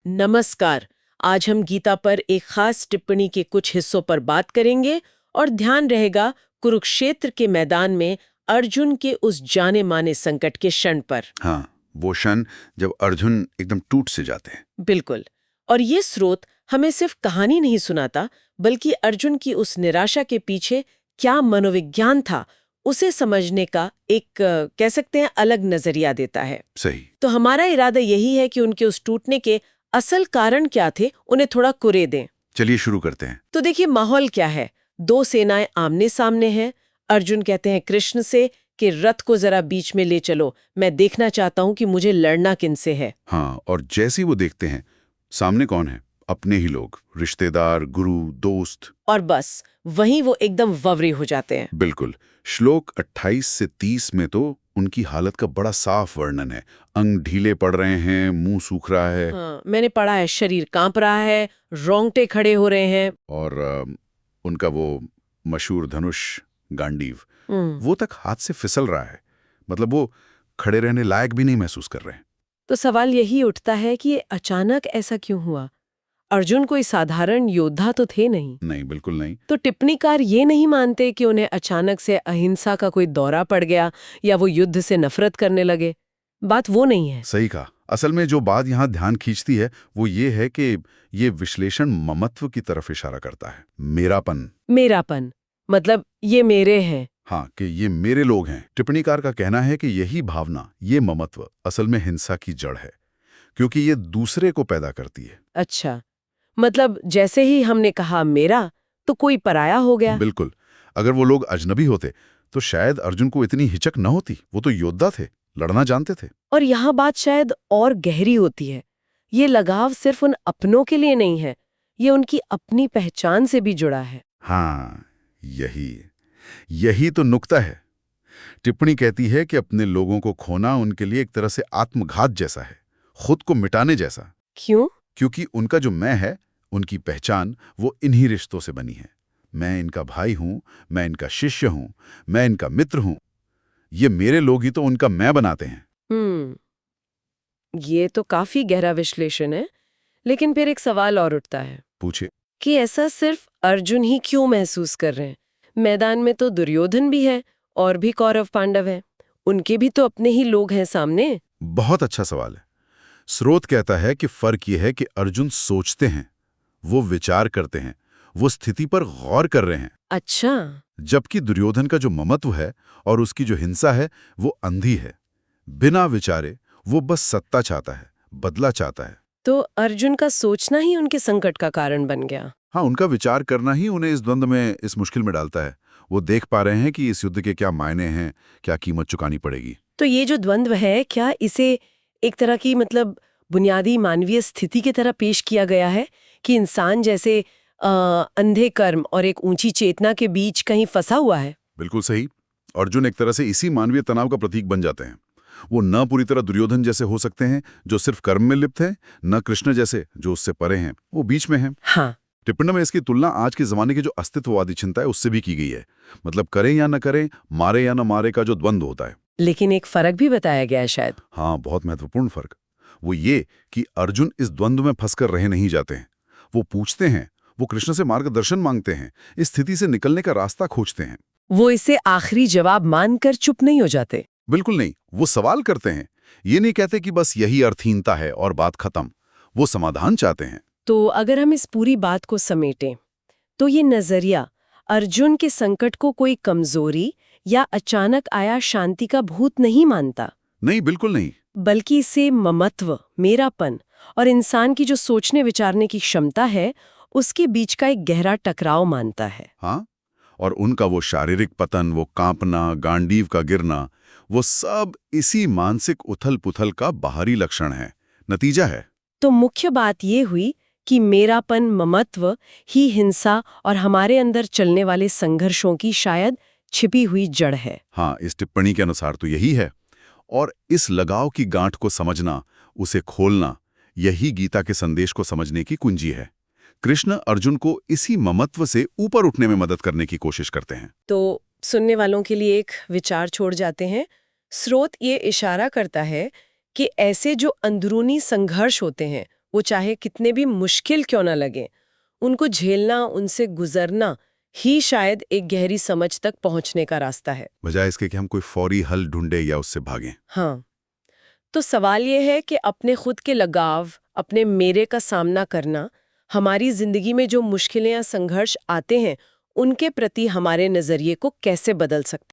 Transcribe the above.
नमस्कार। आज हम गीता पर एक खास टिप्पणी के कुछ हिस्सों पर बात करेंगे और ध्यान रहेगा कुरुक्षेत्र के मैदान में अर्जुन के उस जाने माने संकट के क्षण पर। हाँ, वो क्षण जब अर्जुन एकदम टूट से जाते हैं। बिल्कुल। और ये स्रोत हमें सिर्फ कहानी नहीं सुनाता, बल्कि अर्जुन की उस निराशा के पीछे क्या मनोविज्ञान था उसे समझने का एक कह सकते हैं अलग नजरिया देता है। सही। तो हमारा इरादा यही है कि उनके उस टूटने के असल कारण क्या थे उन्हें थोड़ा कुरे दें। चलिए शुरू करते हैं। तो देखिए माहौल क्या है। दो सेनाएं आमने सामने हैं। अर्जुन कहते हैं कृष्ण से कि रथ को जरा बीच में ले चलो, मैं देखना चाहता हूं कि मुझे लड़ना किनसे है। हाँ, और जैसे ही वो देखते हैं सामने कौन है, अपने ही लोग, रिश्तेदार, गुरु, दोस्त। और बस वहीं वो एकदम ववरी हो जाते हैं। बिल्कुल। श्लोक 28 से 30 में तो उनकी हालत का बड़ा साफ वर्णन है। अंग ढीले पड़ रहे हैं, मुंह सूख रहा है। हाँ, मैंने पढ़ा है शरीर कांप रहा है, रोंगटे खड़े हो रहे हैं। और उनका वो मशहूर धनुष गांडीव हम्म। वो तक हाथ से फिसल रहा है। मतलब वो खड़े रहने लायक भी नहीं महसूस कर रहे हैं। तो सवाल यही उठता है कि ये अचानक ऐसा क्यों हुआ। अर्जुन कोई साधारण योद्धा तो थे नहीं। नहीं, बिल्कुल नहीं। तो टिप्पणीकार ये नहीं मानते कि उन्हें अचानक से अहिंसा का कोई दौरा पड़ गया या वो युद्ध से नफरत करने लगे। बात वो नहीं है। सही कहा। असल में जो बात यहाँ ध्यान खींचती है वो ये है कि ये विश्लेषण ममत्व की तरफ इशारा करता है। मेरापन। मेरापन मतलब ये मेरे हैं। हाँ, कि ये मेरे लोग हैं। टिप्पणीकार का कहना है कि यही भावना, ये ममत्व असल में हिंसा की जड़ है, क्योंकि ये दूसरे को पैदा करती है। अच्छा, मतलब जैसे ही हमने कहा मेरा, तो कोई पराया हो गया। बिल्कुल। अगर वो लोग अजनबी होते तो शायद अर्जुन को इतनी हिचक न होती। वो तो योद्धा थे, लड़ना जानते थे। और यहाँ बात शायद और गहरी होती है। ये लगाव सिर्फ उन अपनों के लिए नहीं है, ये उनकी अपनी पहचान से भी जुड़ा है। हाँ, यही यही तो नुक्ता है। टिप्पणी कहती है कि अपने लोगों को खोना उनके लिए एक तरह से आत्मघात जैसा है, खुद को मिटाने जैसा। क्यों? क्योंकि उनका जो मैं है, उनकी पहचान, वो इन्हीं रिश्तों से बनी है। मैं इनका भाई हूं, मैं इनका शिष्य हूं, मैं इनका मित्र हूं। ये मेरे लोग ही तो उनका मैं बनाते हैं। ये तो काफी गहरा विश्लेषण है। लेकिन फिर एक सवाल और उठता है पूछे। कि ऐसा सिर्फ अर्जुन ही क्यों महसूस कर रहे हैं। मैदान में तो दुर्योधन भी है और भी कौरव पांडव हैं। उनके भी तो अपने ही लोग हैं सामने। बहुत अच्छा सवाल है। स्रोत कहता है कि फर्क यह है कि अर्जुन सोचते हैं, वो विचार करते हैं, वो स्थिति पर गौर कर रहे हैं। अच्छा। जबकि दुर्योधन का जो ममत्व है और उसकी जो हिंसा है वो अंधी है। बिना विचारे वो बस सत्ता चाहता है, बदला चाहता है। तो अर्जुन का सोचना ही उनके संकट का कारण बन गया। हाँ, उनका विचार करना ही उन्हें इस द्वंद्व में, इस मुश्किल में डालता है। वो देख पा रहे हैं कि इस युद्ध के क्या मायने हैं, क्या कीमत चुकानी पड़ेगी। तो ये जो द्वंद्व है, क्या इसे एक तरह की मतलब बुनियादी मानवीय स्थिति की तरह पेश किया गया है कि इंसान जैसे अंधे कर्म और एक ऊंची चेतना के बीच कहीं फंसा हुआ है? बिल्कुल सही। अर्जुन एक तरह से इसी मानवीय तनाव का प्रतीक बन जाते हैं। वो न पूरी तरह दुर्योधन जैसे हो सकते हैं जो सिर्फ कर्म में लिप्त हैं, न कृष्ण जैसे जो उससे परे हैं, वो बीच में हैं। हाँ। टिप्पणी में इसकी तुलना आज के जमाने की जो अस्तित्ववादी चिंता है उससे भी की गई है। मतलब करें या न करें, मारे या न मारे का जो द्वंद्व होता है। लेकिन एक फर्क भी बताया गया है शायद। हाँ, बहुत महत्वपूर्ण फर्क। वो ये कि अर्जुन इस द्वंद्व में फंसकर रह नहीं जाते हैं। वो पूछते हैं, वो कृष्ण से मार्गदर्शन मांगते हैं, इस स्थिति से निकलने का रास्ता खोजते हैं। वो इसे आखिरी जवाब मानकर चुप नहीं हो जाते। बिल्कुल नहीं, वो सवाल करते हैं। ये नहीं कहते कि बस यही अर्थहीनता है और बात खत्म। वो समाधान चाहते हैं। तो अगर हम इस पूरी बात को समेटें, तो ये नजरिया अर्जुन के संकट को कोई कमजोरी या अचानक आया शांति का भूत नहीं मानता। नहीं, बिल्कुल नहीं। बल्कि इसे ममत्व, मेरापन और इंसान की जो सोचने विचारने की क्षमता है, उसके बीच का एक गहरा टकराव मानता है। हाँ, और उनका वो शारीरिक पतन, वो कांपना, गांडीव का गिरना, वो सब इसी मानसिक उथल-पुथल का बाहरी लक्षण है, नतीजा है। तो मुख्य बात ये हुई कि मेरापन, ममत्व ही हिंसा और हमारे अंदर चलने वाले संघर्षों की शायद छिपी हुई जड़ है। हाँ, इस टिप्पणी के अनुसार तो यही है। और इस लगाव की गांठ को समझना, उसे खोलना, यही गीता के संदेश को समझने की कुंजी है। कृष्ण अर्जुन को इसी ममत्व से ऊपर उठने में मदद करने की कोशिश करते हैं। तो सुनने वालों के लिए एक विचार छोड़ जाते हैं। स्रोत ये इशारा करता है कि ऐसे जो अंदरूनी संघर्ष होते हैं वो चाहे कितने भी मुश्किल क्यों ना लगे, उनको झेलना, उनसे गुजरना ही शायद एक गहरी समझ तक पहुंचने का रास्ता है, बजाय इसके कि हम कोई फौरी हल ढूंढे या उससे भागें। हाँ। तो सवाल ये है कि अपने खुद के लगाव, अपने मेरे का सामना करना, हमारी जिंदगी में जो मुश्किलें या संघर्ष आते हैं, उनके प्रति हमारे नजरिए को कैसे बदल सकता है।